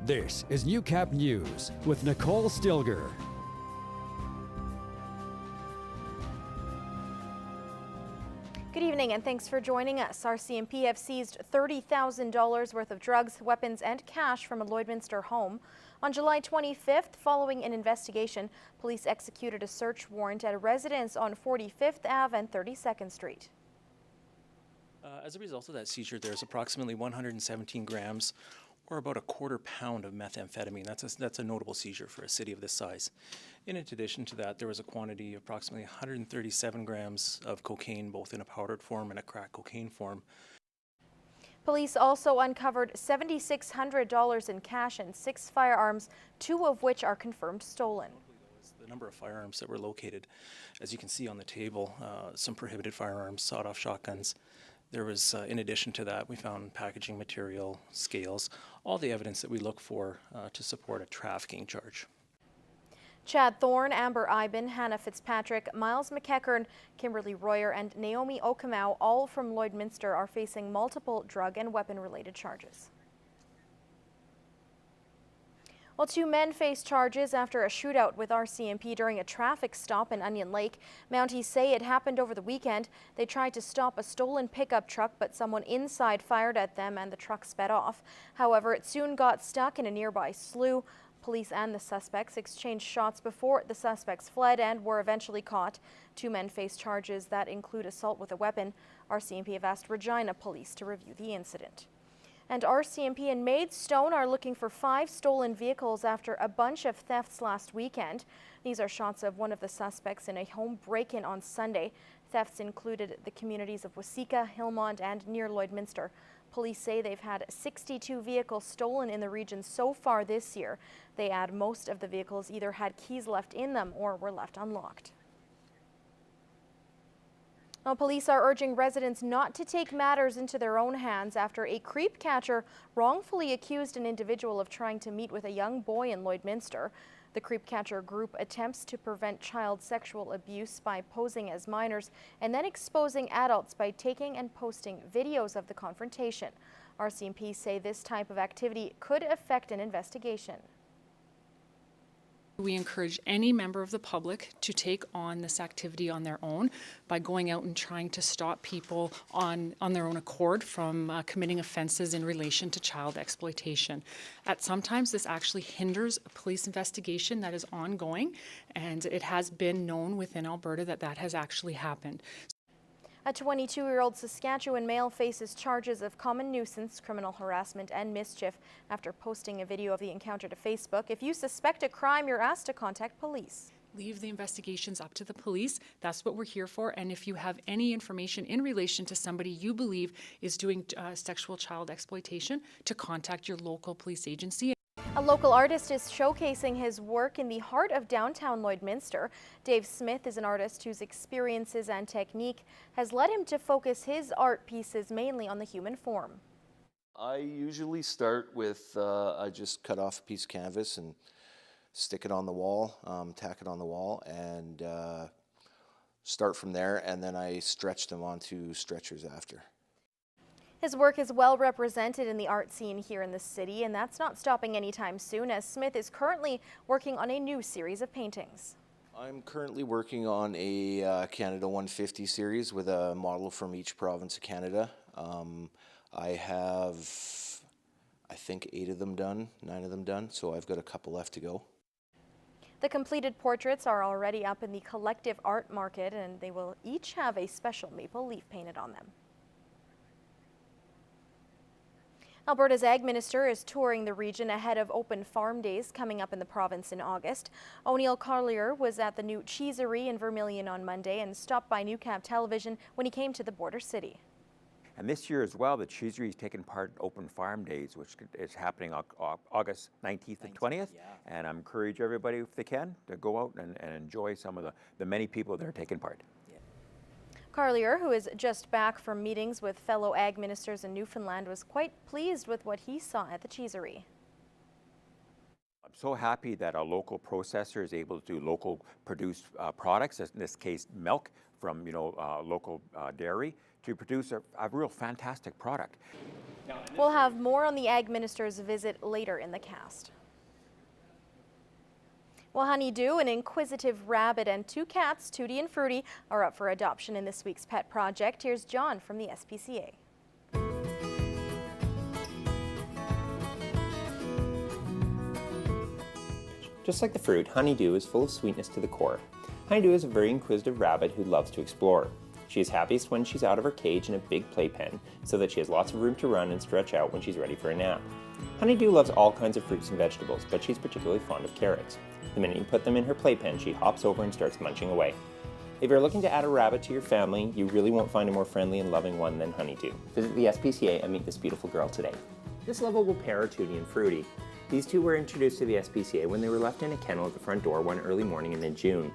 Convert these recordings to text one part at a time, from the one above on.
This is Newcap News with Nicole Stilger. Good evening and thanks for joining us. RCMP have seized $30,000 worth of drugs, weapons and cash from a Lloydminster home. On July 25th, following an investigation, police executed a search warrant at a residence on 45th Ave and 32nd Street. As a result of that seizure, there's approximately 117 grams or about a quarter pound of methamphetamine. That's a notable seizure for a city of this size. In addition to that, there was a quantity of approximately 137 grams of cocaine, both in a powdered form and a crack cocaine form. Police also uncovered $7,600 in cash and 6 firearms, 2 of which are confirmed stolen. The number of firearms that were located, as you can see on the table, some prohibited firearms, sawed-off shotguns. There was, in addition to that, we found packaging material, scales, all the evidence that we look for to support a trafficking charge. Chad Thorne, Amber Iben, Hannah Fitzpatrick, Miles McEachern, Kimberly Royer and Naomi Okamau, all from Lloydminster, are facing multiple drug and weapon-related charges. Well, 2 men face charges after a shootout with RCMP during a traffic stop in Onion Lake. Mounties say it happened over the weekend. They tried to stop a stolen pickup truck, but someone inside fired at them and the truck sped off. However, it soon got stuck in a nearby slough. Police and the suspects exchanged shots before the suspects fled and were eventually caught. 2 men face charges that include assault with a weapon. RCMP have asked Regina Police to review the incident. And RCMP and Maidstone are looking for 5 stolen vehicles after a bunch of thefts last weekend. These are shots of one of the suspects in a home break-in on Sunday. Thefts included the communities of Waseca, Hillmont and near Lloydminster. Police say they've had 62 vehicles stolen in the region so far this year. They add most of the vehicles either had keys left in them or were left unlocked. Now, police are urging residents not to take matters into their own hands after a creep catcher wrongfully accused an individual of trying to meet with a young boy in Lloydminster. The creep catcher group attempts to prevent child sexual abuse by posing as minors and then exposing adults by taking and posting videos of the confrontation. RCMP say this type of activity could affect an investigation. We encourage any member of the public to take on this activity on their own by going out and trying to stop people on their own accord from committing offences in relation to child exploitation. Sometimes this actually hinders a police investigation that is ongoing, and it has been known within Alberta that that has actually happened. A 22-year-old Saskatchewan male faces charges of common nuisance, criminal harassment and mischief after posting a video of the encounter to Facebook. If you suspect a crime, you're asked to contact police. Leave the investigations up to the police. That's what we're here for. And if you have any information in relation to somebody you believe is doing sexual child exploitation, to contact your local police agency. A local artist is showcasing his work in the heart of downtown Lloydminster. Dave Smith is an artist whose experiences and technique has led him to focus his art pieces mainly on the human form. I usually start with, I just cut off a piece of canvas and stick it on the wall, tack it on the wall, and start from there, and then I stretch them onto stretchers after. His work is well represented in the art scene here in the city, and that's not stopping anytime soon, as Smith is currently working on a new series of paintings. I'm currently working on a Canada 150 series with a model from each province of Canada. I have, I think, 8 of them done, 9 of them done, so I've got a couple left to go. The completed portraits are already up in the collective art market, and they will each have a special maple leaf painted on them. Alberta's Ag Minister is touring the region ahead of Open Farm Days coming up in the province in August. O'Neill Carlier was at the new cheesery in Vermilion on Monday and stopped by Newcap Television when he came to the border city. And this year as well, the cheesery is taking part in Open Farm Days, which is happening August 19th and 20th. Yeah. And I encourage everybody, if they can, to go out and enjoy some of the many people that are taking part. Carlier, who is just back from meetings with fellow Ag Ministers in Newfoundland, was quite pleased with what he saw at the cheesery. I'm so happy that a local processor is able to do local produced products, in this case milk from local dairy, to produce a real fantastic product. We'll have more on the Ag Minsters visit later in the cast. Well, Honeydew, an inquisitive rabbit, and 2 cats, Tootie and Fruity, are up for adoption in this week's pet project. Here's John from the SPCA. Just like the fruit, Honeydew is full of sweetness to the core. Honeydew is a very inquisitive rabbit who loves to explore. She is happiest when she's out of her cage in a big playpen, so that she has lots of room to run and stretch out when she's ready for a nap. Honeydew loves all kinds of fruits and vegetables, but she's particularly fond of carrots. The minute you put them in her playpen, she hops over and starts munching away. If you're looking to add a rabbit to your family, you really won't find a more friendly and loving one than Honeydew. Visit the SPCA and meet this beautiful girl today. This lovable pair are Tootie and Fruity. These two were introduced to the SPCA when they were left in a kennel at the front door one early morning in mid-June.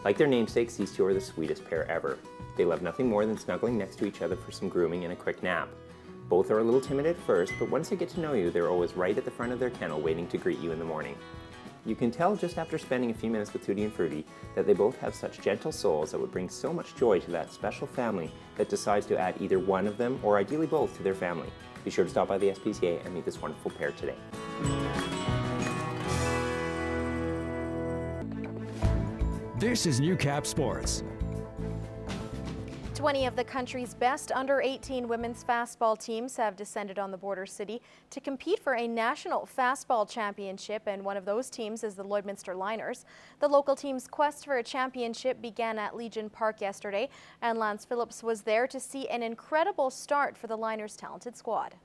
Like their namesakes, these two are the sweetest pair ever. They love nothing more than snuggling next to each other for some grooming and a quick nap. Both are a little timid at first, but once they get to know you, they're always right at the front of their kennel waiting to greet you in the morning. You can tell just after spending a few minutes with Tootie and Fruity that they both have such gentle souls that would bring so much joy to that special family that decides to add either one of them or ideally both to their family. Be sure to stop by the SPCA and meet this wonderful pair today. This is Newcap Sports. 20 of the country's best under-18 women's fastball teams have descended on the border city to compete for a national fastball championship, and one of those teams is the Lloydminster Liners. The local team's quest for a championship began at Legion Park yesterday, and Lance Phillips was there to see an incredible start for the Liners' talented squad.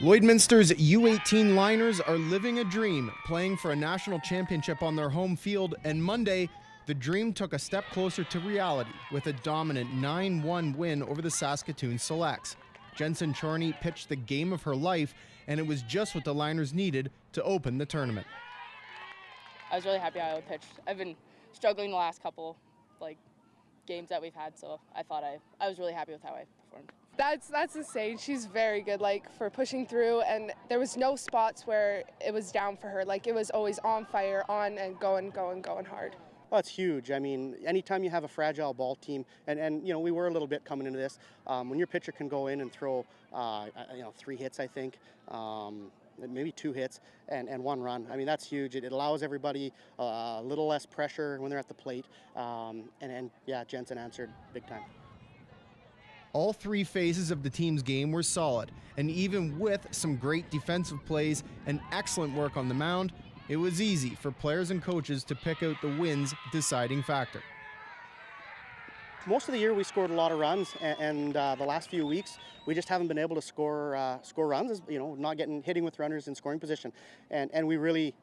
Lloydminster's U18 Liners are living a dream, playing for a national championship on their home field, and Monday, the dream took a step closer to reality with a dominant 9-1 win over the Saskatchewan Selects. Jensen Chorney pitched the game of her life, and it was just what the Liners needed to open the tournament. I was really happy how I pitched. I've been struggling the last couple games that we've had, so I was really happy with how I performed. That's insane. She's very good, for pushing through, and there was no spots where it was down for her. It was always on fire, on and going hard. Well, it's huge. I mean, anytime you have a fragile ball team, and we were a little bit coming into this, when your pitcher can go in and throw, 3 hits, I think, maybe 2 hits and 1 run. I mean, that's huge. It allows everybody a little less pressure when they're at the plate. Yeah, Jensen answered big time. All 3 phases of the team's game were solid, and even with some great defensive plays and excellent work on the mound, it was easy for players and coaches to pick out the win's deciding factor. Most of the year we scored a lot of runs, and the last few weeks we just haven't been able to score runs. Not hitting with runners in scoring position, and we really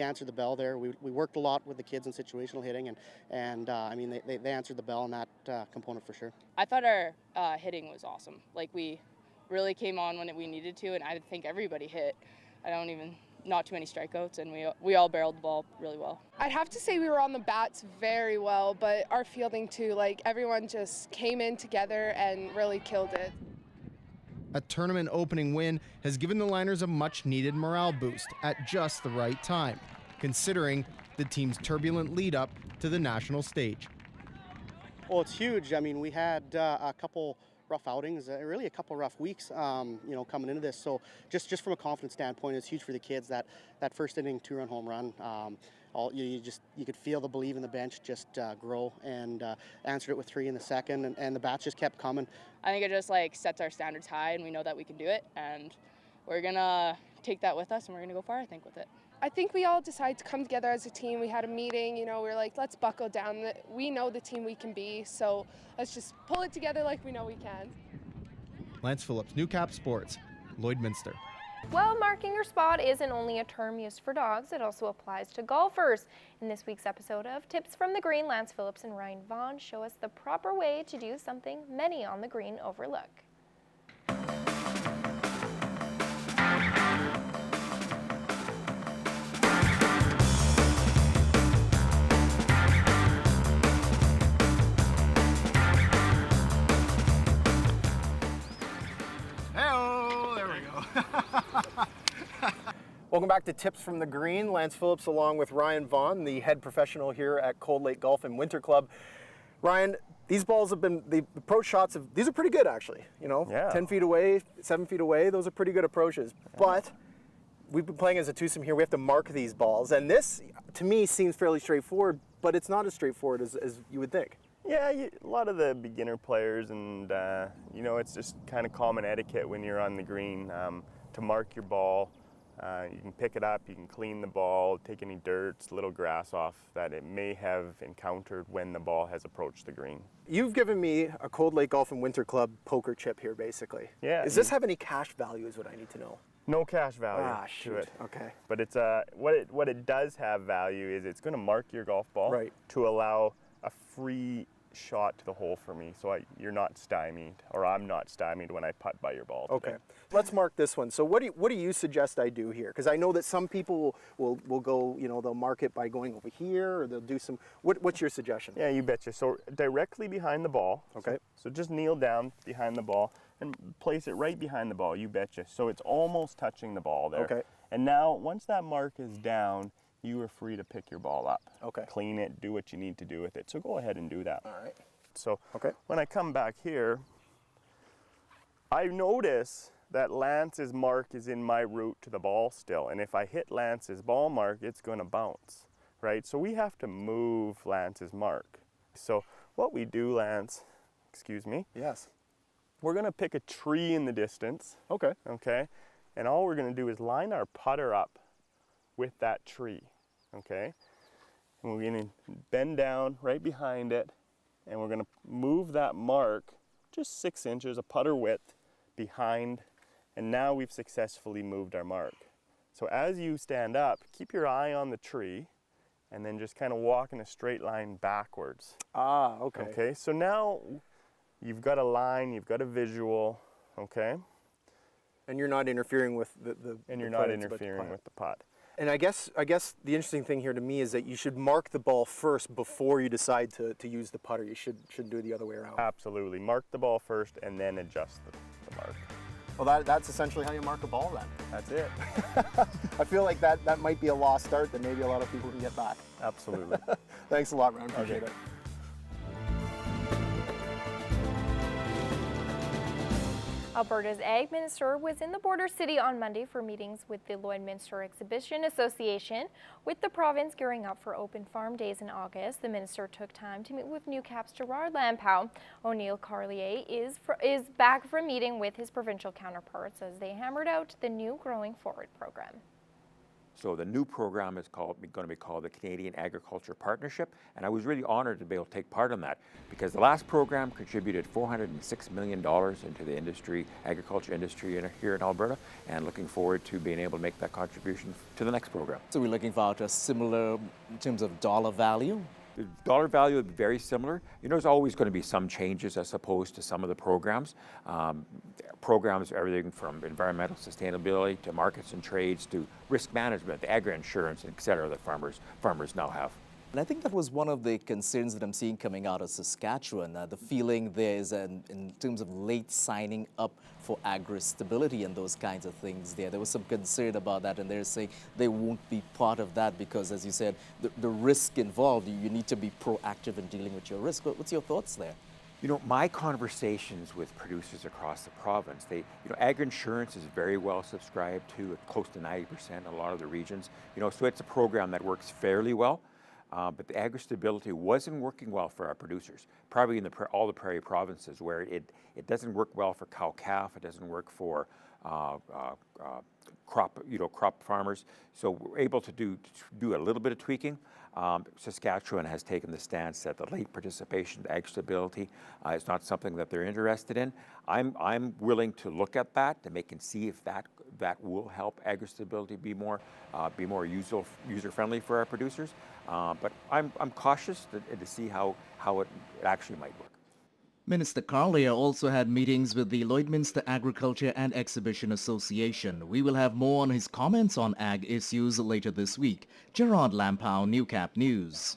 answered the bell there. We worked a lot with the kids in situational hitting, and I mean they answered the bell in that component for sure. I thought our hitting was awesome. We really came on when we needed to, and I think everybody hit. Not too many strikeouts, and we all barreled the ball really well. I'd have to say we were on the bats very well, but our fielding too, everyone just came in together and really killed it. A tournament opening win has given the Liners a much-needed morale boost at just the right time, considering the team's turbulent lead-up to the national stage. Well, it's huge. I mean, we had a couple rough outings, really a couple rough weeks, coming into this. So just from a confidence standpoint, it's huge for the kids that first inning 2-run home run. You could feel the belief in the bench just grow, and answered it with 3 in the second, and the bats just kept coming. I think it just sets our standards high, and we know that we can do it, and we're gonna take that with us, and we're gonna go far, I think, with it. I think we all decided to come together as a team. We had a meeting, we were let's buckle down. We know the team we can be, so let's just pull it together like we know we can. Lance Phillips, Newcap Sports, Lloydminster. Well, marking your spot isn't only a term used for dogs, it also applies to golfers. In this week's episode of Tips from the Green, Lance Phillips and Ryan Vaughn show us the proper way to do something many on the green overlook. Welcome back to Tips from the Green. Lance Phillips along with Ryan Vaughn, the head professional here at Cold Lake Golf and Winter Club. Ryan, these balls have been, the approach shots, these are pretty good actually, you know, 10 feet away, 7 feet away, those are pretty good approaches. But we've been playing as a twosome here, we have to mark these balls, and this, to me, seems fairly straightforward, but it's not as straightforward as you would think. Yeah, a lot of the beginner players, and you know, it's just kind of common etiquette when you're on the green to mark your ball. You can pick it up, you can clean the ball, take any dirt, little grass off that it may have encountered when the ball has approached the green. You've given me a Cold Lake Golf and Winter Club poker chip here, basically. Yeah. Does this have any cash value is what I need to know? No cash value to it. Okay. But it's what it does have value is it's going to mark your golf ball to allow a free shot to the hole for me, so you're not stymied, or I'm not stymied when I putt by your ball today. Okay, let's mark this one. So what do you suggest I do here? Because I know that some people will go, you know, they'll mark it by going over here, or they'll do some, what's your suggestion? Yeah, you betcha. So directly behind the ball. Okay. So just kneel down behind the ball and place it right behind the ball, you betcha. So it's almost touching the ball there. Okay. And now, once that mark is down, you are free to pick your ball up. Okay. Clean it, do what you need to do with it. So go ahead and do that. All right. So when I come back here, I notice that Lance's mark is in my route to the ball still. And if I hit Lance's ball mark, it's going to bounce, right? So we have to move Lance's mark. So what we do, Lance, excuse me. Yes. We're going to pick a tree in the distance. Okay. Okay. And all we're going to do is line our putter up with that tree. Okay. And we're going to bend down right behind it, and we're going to move that mark just 6 inches, a putter width, behind, and now we've successfully moved our mark. So as you stand up, keep your eye on the tree, and then just kind of walk in a straight line backwards. Ah, okay. Okay, so now you've got a line, you've got a visual, okay? And you're not interfering with the And you're the not putt, it's about the interfering putt. with the putt. And I guess the interesting thing here to me is that you should mark the ball first before you decide to use the putter. You shouldn't do it the other way around. Absolutely. Mark the ball first and then adjust the mark. Well, that's essentially how you mark a ball then. That's it. I feel like that might be a lost art that maybe a lot of people can get back. Absolutely. Thanks a lot, Ron. Appreciate it. Alberta's Ag Minister was in the border city on Monday for meetings with the Lloydminster Exhibition Association. With the province gearing up for open farm days in August, the minister took time to meet with Newcap's Gerard Lampow. O'Neill Carlier is back from meeting with his provincial counterparts as they hammered out the new Growing Forward program. So the new program is going to be called the Canadian Agriculture Partnership, and I was really honored to be able to take part in that because the last program contributed $406 million into the industry, agriculture industry here in Alberta, and looking forward to being able to make that contribution to the next program. So we're looking for a similar in terms of dollar value? The dollar value would be very similar. You know, there's always going to be some changes as opposed to some of the programs. Programs, everything from environmental sustainability to markets and trades to risk management, the agri-insurance, et cetera, that farmers now have. And I think that was one of the concerns that I'm seeing coming out of Saskatchewan. The feeling there is in terms of late signing up for agri-stability and those kinds of things there. There was some concern about that, and they're saying they won't be part of that because, as you said, the risk involved, you need to be proactive in dealing with your risk. What's your thoughts there? You know, my conversations with producers across the province, agri-insurance is very well subscribed to, close to 90% in a lot of the regions. So it's a program that works fairly well. But the agri-stability wasn't working well for our producers, probably in all the prairie provinces where it doesn't work well for cow-calf, it doesn't work for crop farmers. So we're able to do a little bit of tweaking. Saskatchewan has taken the stance that the late participation, agri-stability, is not something that they're interested in. I'm willing to look at that and see if that will help agri-stability be more user-friendly for our producers. But I'm cautious to see how it actually might work. Minister Carlier also had meetings with the Lloydminster Agriculture and Exhibition Association. We will have more on his comments on ag issues later this week. Gerard Lampow, Newcap News.